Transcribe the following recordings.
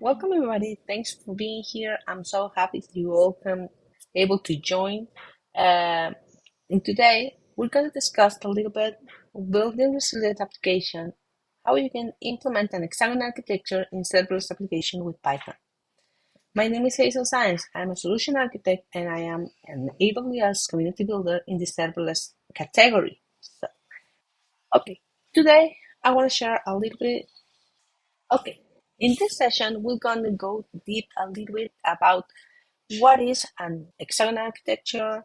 Welcome everybody. Thanks for being here. I'm so happy you all come able to join. Uh, and today we're going to discuss a little bit building resilient application, how you can implement an hexagonal architecture in serverless application with Python. My name is Hazel Saenz. I'm a solution architect and I am an AWS community builder in the serverless category. Okay, today I want to share a little bit. Okay, in this session, we're going to go deep a little bit about what is an hexagonal architecture,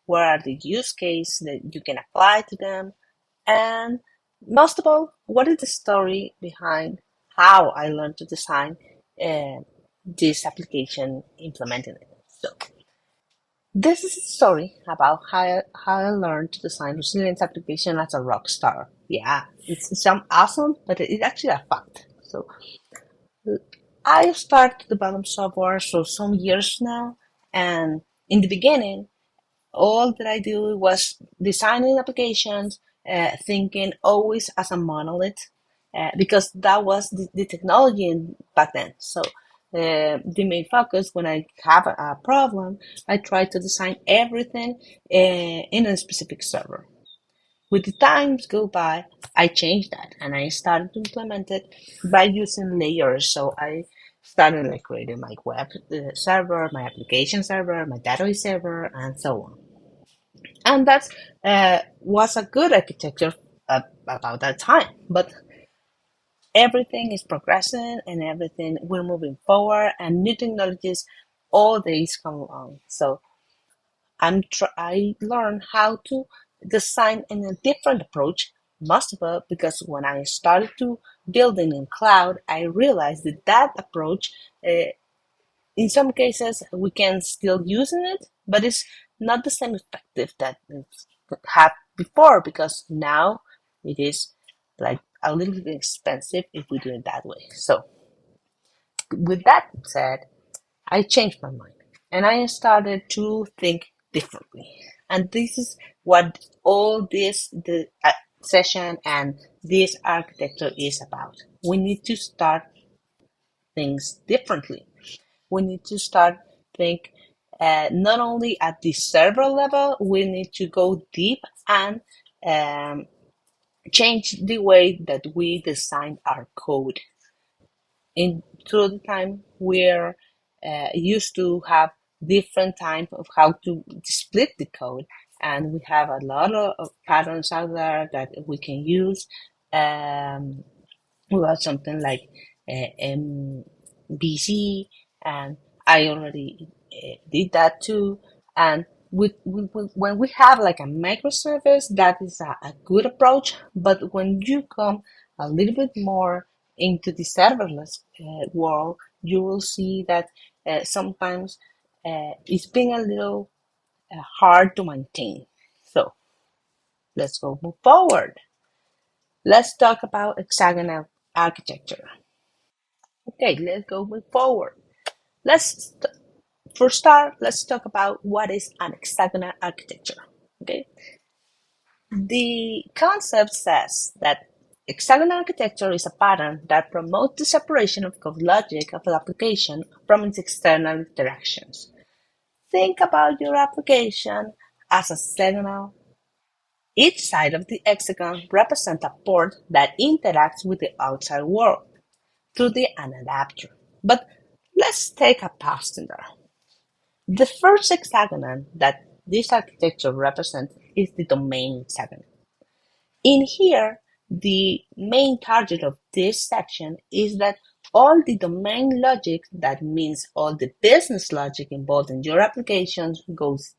what are the use cases that you can apply to them, and most of all, what is the story behind how I learned to design uh, this application implementing it. So, this is a story about how I learned to design resilience application as a rock star. Yeah, it sounds awesome, but it's actually a fact. So, I started to develop software for some years now, and in the beginning, all that I do was designing applications, thinking always as a monolith, because that was the technology back then. So the main focus when I have a problem, I try to design everything in a specific server. With the times go by, I changed that and I started to implement it by using layers. So I started like creating my web server, my application server, my database server, and so on. And that was a good architecture about that time. But everything is progressing and everything we're moving forward, and new technologies all days come along. So I learned how to design in a different approach, most of it because when I started to building in cloud, I realized that approach, in some cases, we can still using it, but it's not the same effective that it had before because now it is like a little bit expensive if we do it that way. So with that said, I changed my mind and I started to think differently. And this is what all this the session and this architecture is about. We need to start things differently. We need to start think not only at the server level. We need to go deep and um, change the way that we design our code. In through the time we're used to have different type of how to split the code, and we have a lot of patterns out there that we can use. Um, we have something like MBC, and I already did that too. And when we have like a microservice, that is a good approach. But when you come a little bit more into the serverless world, you will see that sometimes it's been a little hard to maintain. So let's go move forward. Let's talk about hexagonal architecture. Okay, let's go move forward. Let's for start, let's talk about what is an hexagonal architecture. Okay, the concept says that hexagonal architecture is a pattern that promotes the separation of code logic of an application from its external interactions. Think about your application as a hexagonal. Each side of the hexagon represents a port that interacts with the outside world through an adapter. But let's take a pause in there. The first hexagon that this architecture represents is the domain hexagon. In here, the main target of this section is that all the domain logic, that means all the business logic involved in your applications, goes.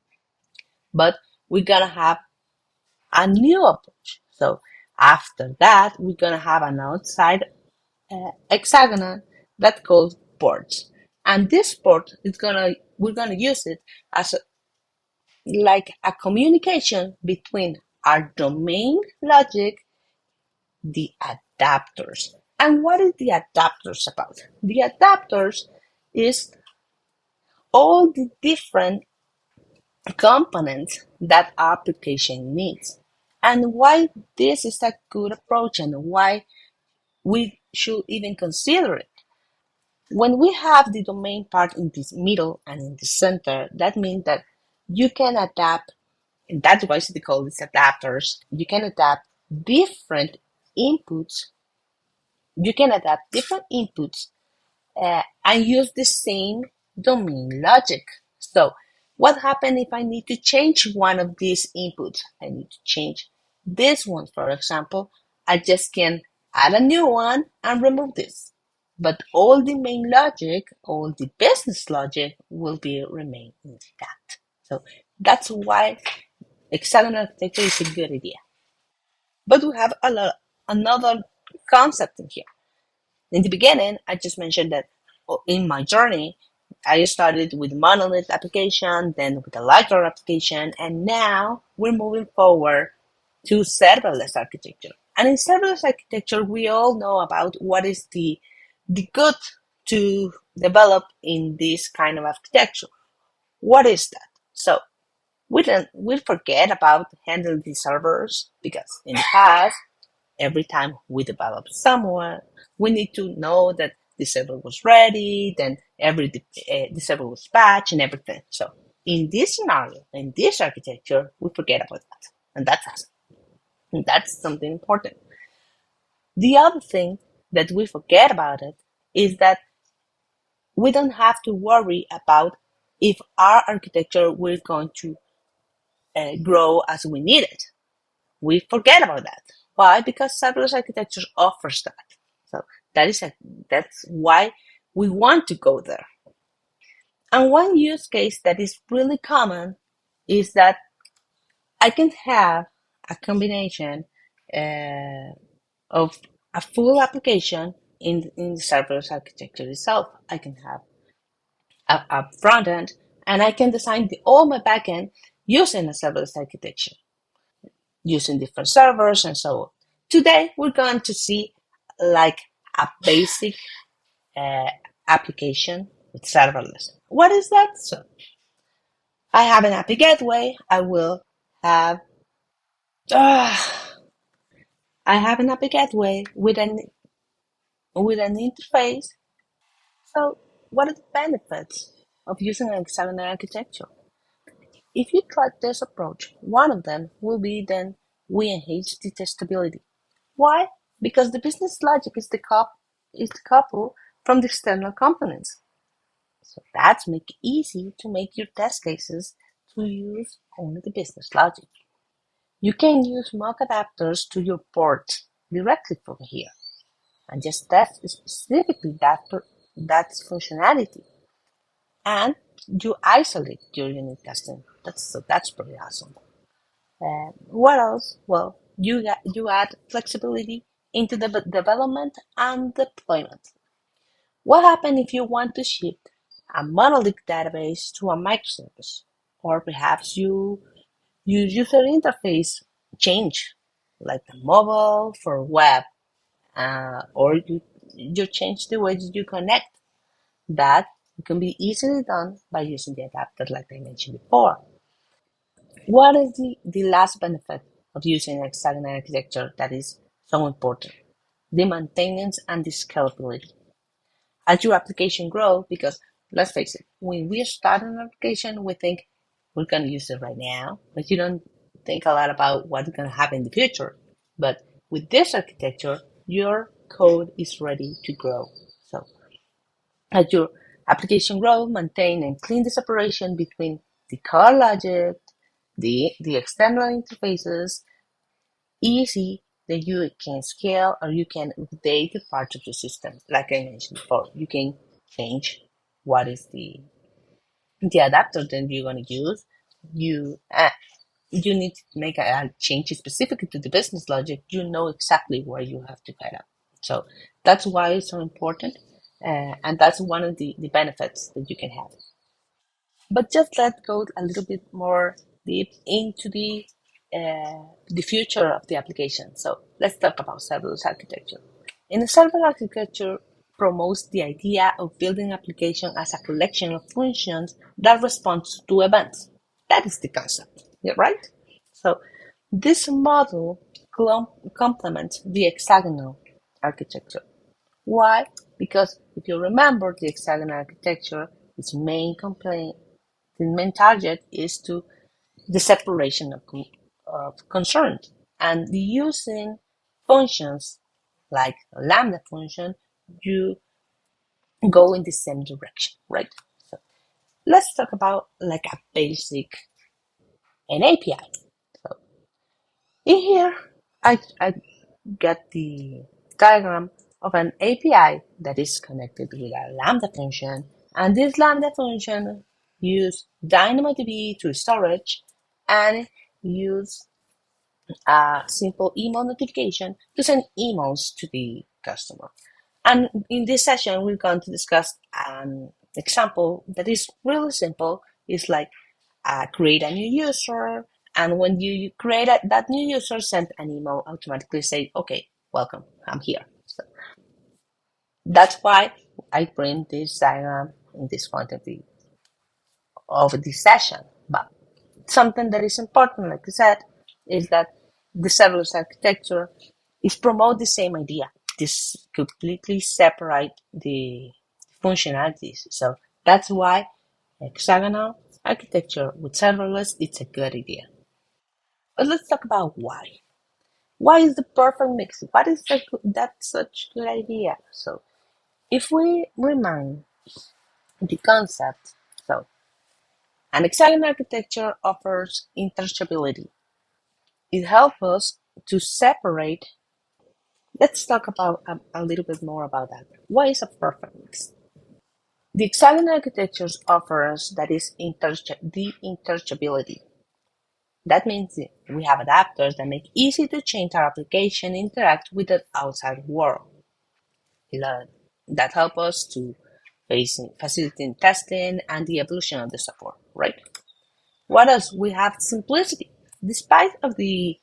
But we're gonna have a new approach. So after that, we're gonna have an outside hexagon that calls ports. And this port is we're gonna use it as like a communication between our domain logic, the adapters. And what is the adapters about? The adapters is all the different components that our application needs. And why this is a good approach and why we should even consider it. When we have the domain part in this middle and in the center, that means that you can adapt, and that's why they call these adapters. You can adapt different inputs. You can adapt different inputs and use the same domain logic. So what happens if I need to change one of these inputs? I need to change this one, for example. I just can add a new one and remove this. But all the main logic, all the business logic will be remain intact. So that's why hexagonal architecture is a good idea. But we have another concept in here. In the beginning, I just mentioned that in my journey, I started with monolith application, then with a lighter application, and now we're moving forward to serverless architecture. And in serverless architecture, we all know about what is the good to develop in this kind of architecture. What is that? So we forget about handling the servers because in the past every time we develop someone, we need to know that the server was ready, then the server was patched and everything. So in this scenario, in this architecture, we forget about that. And that's awesome. And that's something important. The other thing that we forget about it is that we don't have to worry about if our architecture will going to grow as we need it. We forget about that. Why? Because serverless architecture offers that. So that's why we want to go there. And one use case that is really common is that I can have a combination of a full application in the serverless architecture itself. I can have a front end and I can design all my backend using a serverless architecture, using different servers and so on. Today, we're going to see like a basic uh, application with serverless. What is that? So I have an API gateway. Uh, I have an API gateway with an interface. So what are the benefits of using an hexagonal architecture? If you try this approach, one of them will be then we enhance the testability. Why? Because the business logic is decoupled from the external components. So that's make it easy to make your test cases to use only the business logic. You can use mock adapters to your port directly from here and just test specifically that functionality. And you isolate your unit testing. That's pretty awesome. What else? Well, you add flexibility into the development and deployment. What happens if you want to shift a monolithic database to a microservice? Or perhaps your user interface change, like the mobile for web, or you change the way that you connect. That can be easily done by using the adapter like I mentioned before. What is the last benefit of using hexagonal architecture that is so important? The maintenance and the scalability. As your application grows, because let's face it, when we start an application, we think we're going to use it right now, but you don't think a lot about what's going to happen in the future. But with this architecture, your code is ready to grow. So as your application grows, maintain and clean the separation between the core logic, the external interfaces, easy that you can scale or you can update the parts of the system. Like I mentioned before, you can change what is the adapter that you're going to use. You need to make a change specific to the business logic. You know exactly where you have to cut up. So that's why it's so important, and that's one of the benefits that you can have. But just let's go a little bit more deep into the future of the application. So let's talk about serverless architecture. In the serverless architecture promotes the idea of building application as a collection of functions that responds to events. That is the concept, yeah, right? So this model complements the hexagonal architecture. Why? Because if you remember the hexagonal architecture, its main complaint, the main target is to the separation of concerns and using functions like a lambda function, you go in the same direction, right? So let's talk about like a basic an API. So in here, I get the diagram of an API that is connected with a Lambda function, and this Lambda function use DynamoDB to storage and use a simple email notification to send emails to the customer. And in this session, we're going to discuss an example that is really simple. It's like create a new user, and when you create that new user, send an email automatically say, okay, welcome, I'm here. So that's why I bring this diagram in this point of the session. But something that is important, like I said, is that the serverless architecture is promote the same idea. This completely separate the functionalities. So that's why hexagonal architecture with serverless, it's a good idea. But let's talk about why. Why is the perfect mix? What is that such good idea? So if we remind the concept, so an hexagonal architecture offers interchangeability. It helps us to separate. Let's talk about a little bit more about that. Why is a perfect mix? The hexagonal architectures offers that is the interchangeability. That means we have adapters that make easy to change our application interact with the outside world. That help us to facilitate testing and the evolution of the software, right? What else? We have simplicity. Despite of the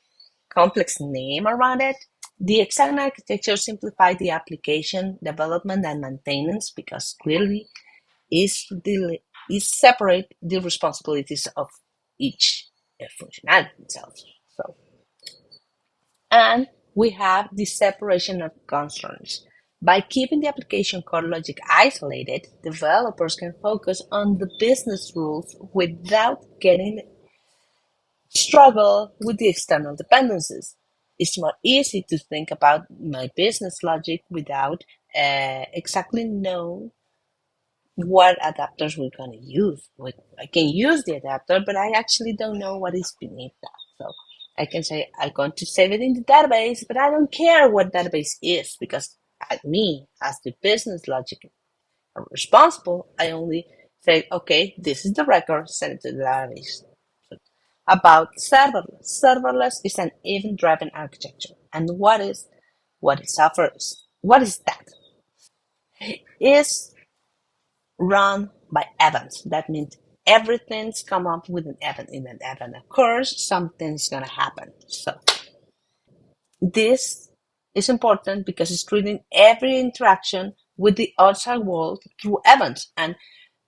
complex name around it, the hexagonal architecture simplifies the application development and maintenance because clearly is separate the responsibilities of each functionality itself. So, and we have the separation of concerns. By keeping the application code logic isolated, developers can focus on the business rules without getting struggle with the external dependencies. It's more easy to think about my business logic without exactly know what adapters we're going to use. I can use the adapter, but I actually don't know what is beneath that. So I can say I'm going to save it in the database, but I don't care what database is because me, as the business logic responsible, I only say, okay, this is the record, send it to the database. About serverless. Serverless is an event-driven architecture. And what it suffers? What is that? Is run by events. That means everything's come up with an event. In an event occurs, something's gonna happen. So this is important because it's treating every interaction with the outside world through events. And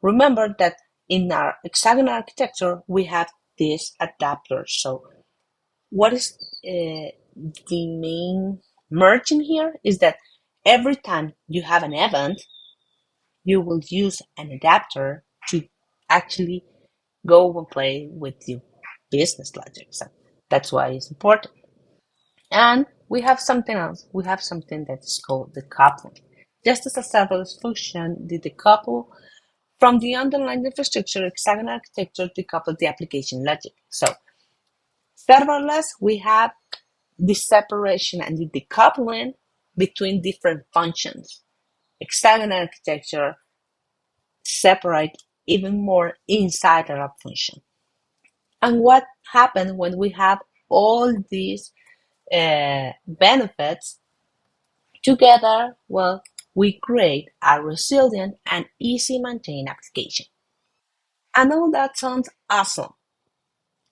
remember that in our hexagonal architecture, we have these adapters. So what is the main merging here is that every time you have an event, you will use an adapter to actually go and play with your business logic. So that's why it's important. And we have something else. We have something that is called decoupling. Just as a serverless function, the decouple from the underlying infrastructure, hexagonal architecture decouple the application logic. So serverless, we have the separation and the decoupling between different functions. Hexagonal architecture separate even more inside of a function. And what happens when we have all these benefits together? Well, we create a resilient and easy maintain application. I know that sounds awesome,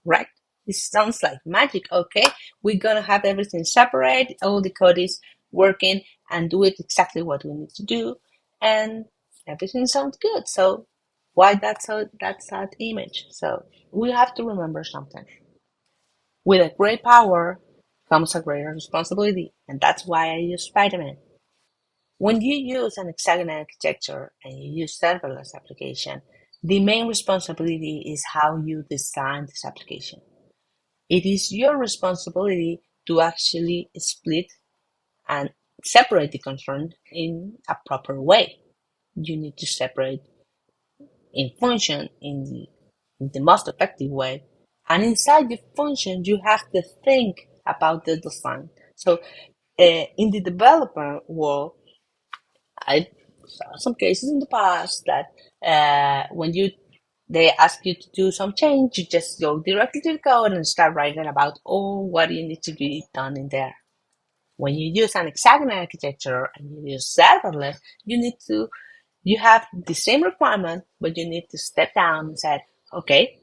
right? This sounds like magic. Okay, we're gonna have everything separate, all the code is working and do it exactly what we need to do, and everything sounds good. So why that's that image? So we have to remember something. With a great power comes a greater responsibility, and that's why I use Spider-Man. When you use an hexagonal architecture and you use serverless application, the main responsibility is how you design this application. It is your responsibility to actually split and separate the concern in a proper way. You need to separate in function in the most effective way. And inside the function, you have to think about the design. So in the developer world, I saw some cases in the past that when they ask you to do some change, you just go directly to the code and start writing about what you need to be done in there. When you use an hexagonal architecture and you use serverless, you have the same requirement, but you need to step down and say, okay,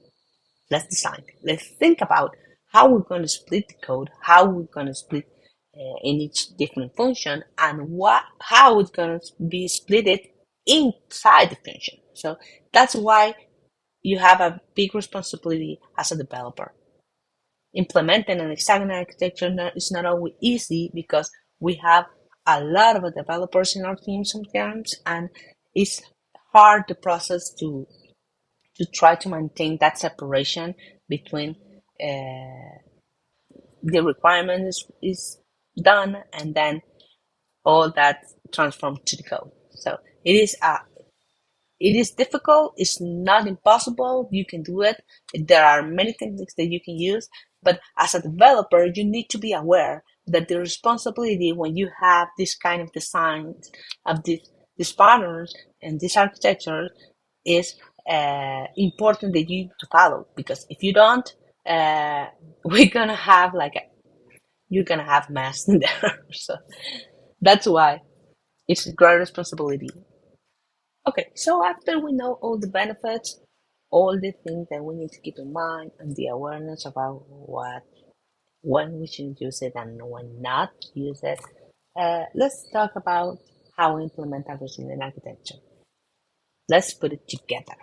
let's design. Let's think about how we're going to split the code, how we're going to split in each different function, and how it's going to be split inside the function. So that's why you have a big responsibility as a developer. Implementing an hexagonal architecture is not always easy because we have a lot of developers in our team sometimes, and it's hard the process to try to maintain that separation between the requirement is done and then all that transformed to the code. So it is difficult. It's not impossible. You can do it. There are many techniques that you can use, but as a developer, you need to be aware that the responsibility when you have this kind of designs of these patterns and this architecture is important that you to follow, because if you don't, we're gonna have you're gonna have mess in there. So that's why it's a great responsibility. Okay, so after we know all the benefits, all the things that we need to keep in mind, and the awareness about when we should use it and when not use it, let's talk about how we implement everything in architecture. Let's put it together.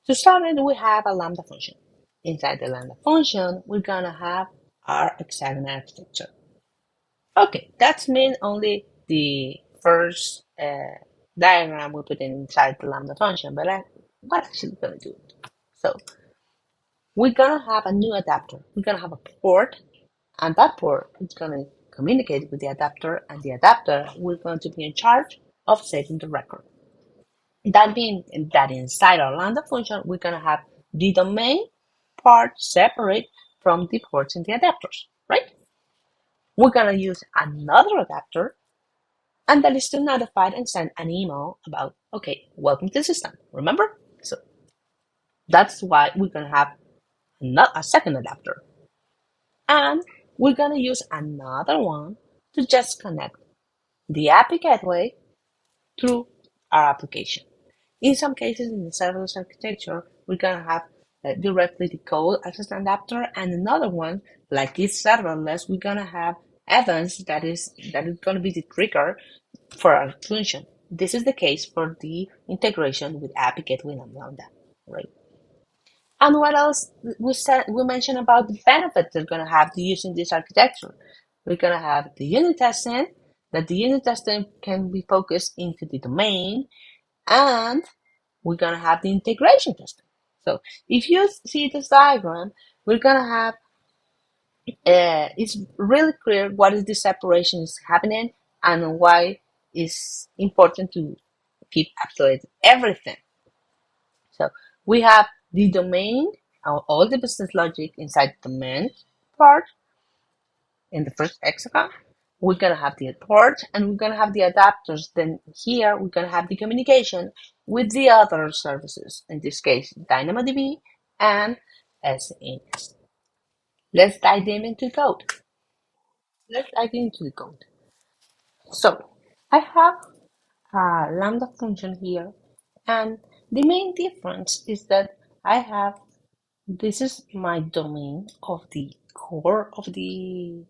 To start it, we have a Lambda function. Inside the Lambda function, we're gonna have our hexagonal architecture. Okay, that's mean only the first diagram we put inside the Lambda function, but what actually gonna do it? So we're gonna have a new adapter. We're gonna have a port, and that port is gonna communicate with the adapter, and the adapter will going to be in charge of setting the record. That means that inside our Lambda function, we're gonna have the domain part separate from the ports and the adapters, right? We're gonna use another adapter, and that is to notify and send an email about, okay, welcome to the system. Remember? So that's why we're gonna have not a second adapter, and we're gonna use another one to just connect the API gateway through our application. In some cases, in the serverless architecture, we're gonna have directly the code as an adapter, and another one, like it's serverless, we're gonna have events that is gonna be the trigger for our function. This is the case for the integration with API Gateway and Lambda, right? And what else we mentioned about the benefits they're gonna have to using this architecture. We're gonna have the unit testing, that the unit testing can be focused into the domain, and we're gonna have the integration testing. So if you see this diagram, we're gonna have it's really clear what is the separation is happening and why it's important to keep absolute everything. So we have the domain, all the business logic inside the domain part in the first hexagon. We're gonna have the port and we're gonna have the adapters. Then here we're gonna have the communication with the other services, in this case DynamoDB and Saenz. Let's dive into code. Let's dive into the code. So I have a Lambda function here, and the main difference is that I have this is my domain of the core of the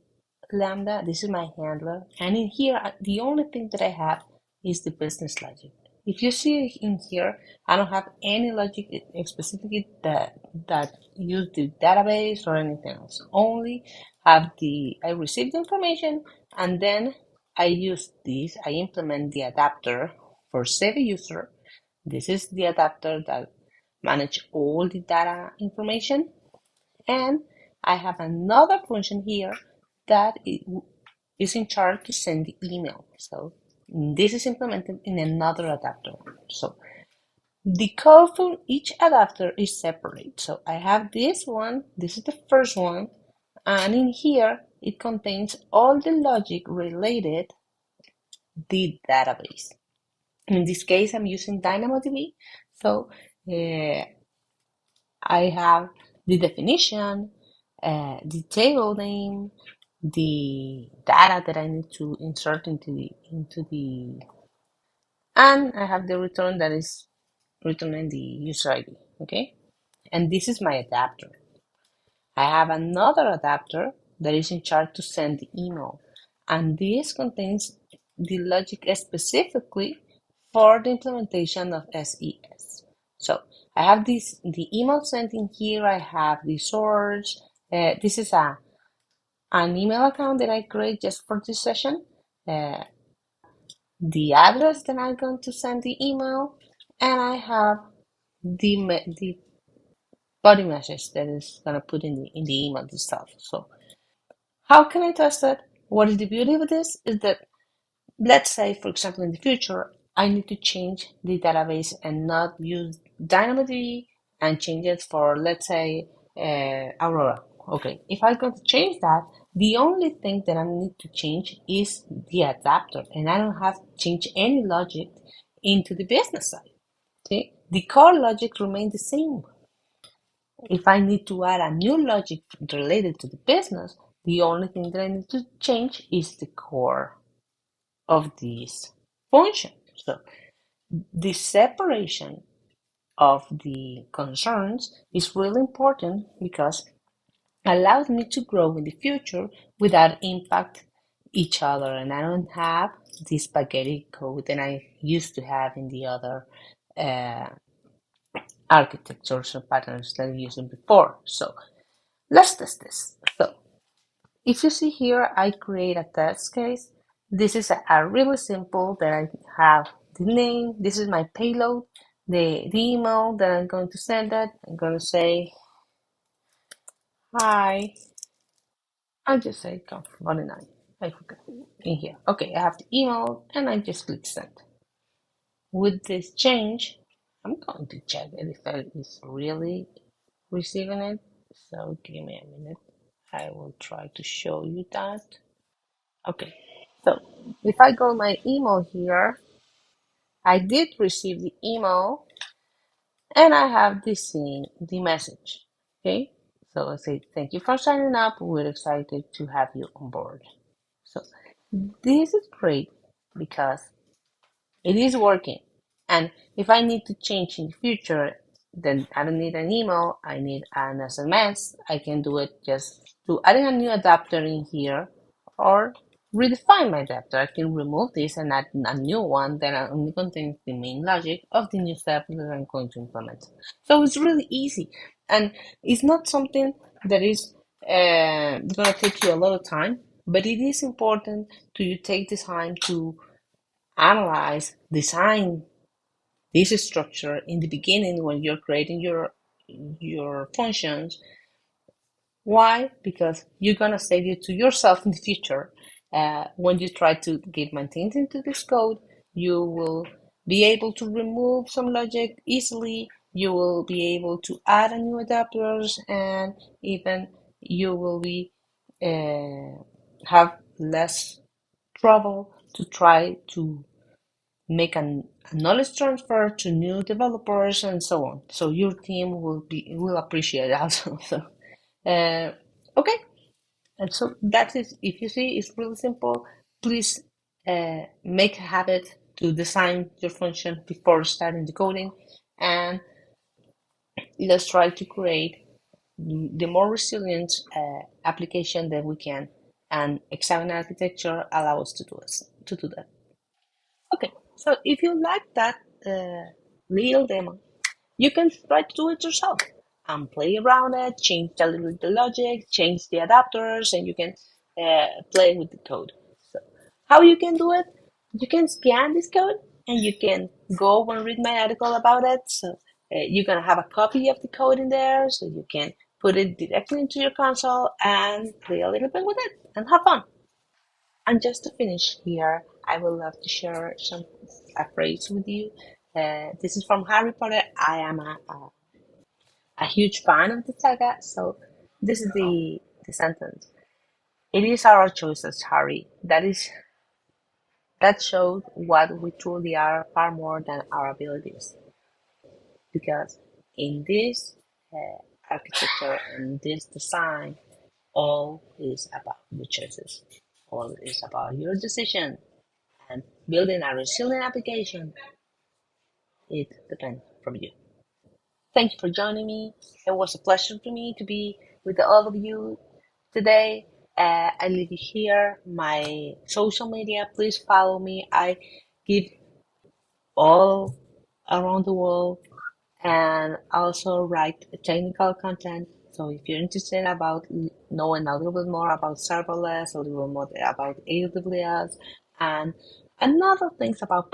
Lambda. This is my handler, and in here the only thing that I have is the business logic. If you see in here, I don't have any logic specifically that use the database or anything else. Only have I receive the information, and then I implement the adapter for save user. This is the adapter that manage all the data information. And I have another function here that is in charge to send the email. So this is implemented in another adapter. So the code for each adapter is separate. So I have this one, this is the first one, and in here it contains all the logic related the database. In this case, I'm using DynamoDB. So I have the definition, the table name, the data that I need to insert into the and I have the return that is returning the user ID. Okay, and this is my adapter. I have another adapter that is in charge to send the email, and this contains the logic specifically for the implementation of SES. So I have the email sent in here. I have the source. This is an email account that I create just for this session. The address that I'm going to send the email, and I have the body message that is gonna put in the email itself. So how can I test it? What is the beauty of this is that, let's say, for example, in the future, I need to change the database and not use DynamoDB and change it for, let's say, Aurora. Okay, if I'm going to change that, the only thing that I need to change is the adapter, and I don't have to change any logic into the business side. See, the core logic remains the same. If I need to add a new logic related to the business, the only thing that I need to change is the core of this function. So the separation of the concerns is really important because it allows me to grow in the future without impact each other, and I don't have this spaghetti code that I used to have in the other uh, architectures or patterns that I used before. So let's test this. So if you see here, I create a test case. This is a really simple that I have the name. This is my payload, the email that I'm going to send it. I'm going to say, hi. I just say Conf42. I forgot in here. Okay, I have the email and I just click send. With this change, I'm going to check it if it is really receiving it. So give me a minute. I will try to show you that. Okay, so if I go my email here, I did receive the email and I have this in the message. Okay, so I say thank you for signing up. We're excited to have you on board. So this is great because it is working. And if I need to change in the future, then I don't need an email, I need an SMS. I can do it just to adding a new adapter in here or redefine my adapter. I can remove this and add a new one that only contains the main logic of the new step that I'm going to implement. So it's really easy. And it's not something that is going to take you a lot of time, but it is important to you take the time to analyze, design this structure in the beginning when you're creating your functions. Why? Because you're gonna save it to yourself in the future. When you try to get maintained into this code, you will be able to remove some logic easily. You will be able to add a new adapters, and even you will be have less trouble to try to make a knowledge transfer to new developers and so on. So your team will appreciate it also. So okay, and so that is, if you see, it's really simple. Please make a habit to design your function before starting the coding, and let's try to create the more resilient application that we can. And Hexagonal architecture allows us to do that. Okay, so if you like that little demo, you can try to do it yourself and play around it, change a little the logic, change the adapters, and you can play with the code. So How you can do it? You can scan this code and you can go and read my article about it. So you're gonna have a copy of the code in there, so you can put it directly into your console and play a little bit with it and have fun. And just to finish here, I would love to share a phrase with you. This is from Harry Potter. I am a huge fan of the saga, so this is the sentence. It is our choices, Harry. That shows what we truly are far more than our abilities. Because in this architecture and this design, all is about your choices. All is about your decision. And building a resilient application, it depends from you. Thank you for joining me. It was a pleasure for me to be with all of you today. I leave you here my social media. Please follow me. I give all around the world and also write technical content. So if you're interested about knowing a little bit more about serverless, a little bit more about AWS, and other things about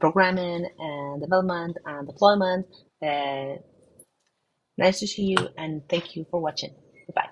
programming and development and deployment, nice to see you and thank you for watching. Goodbye.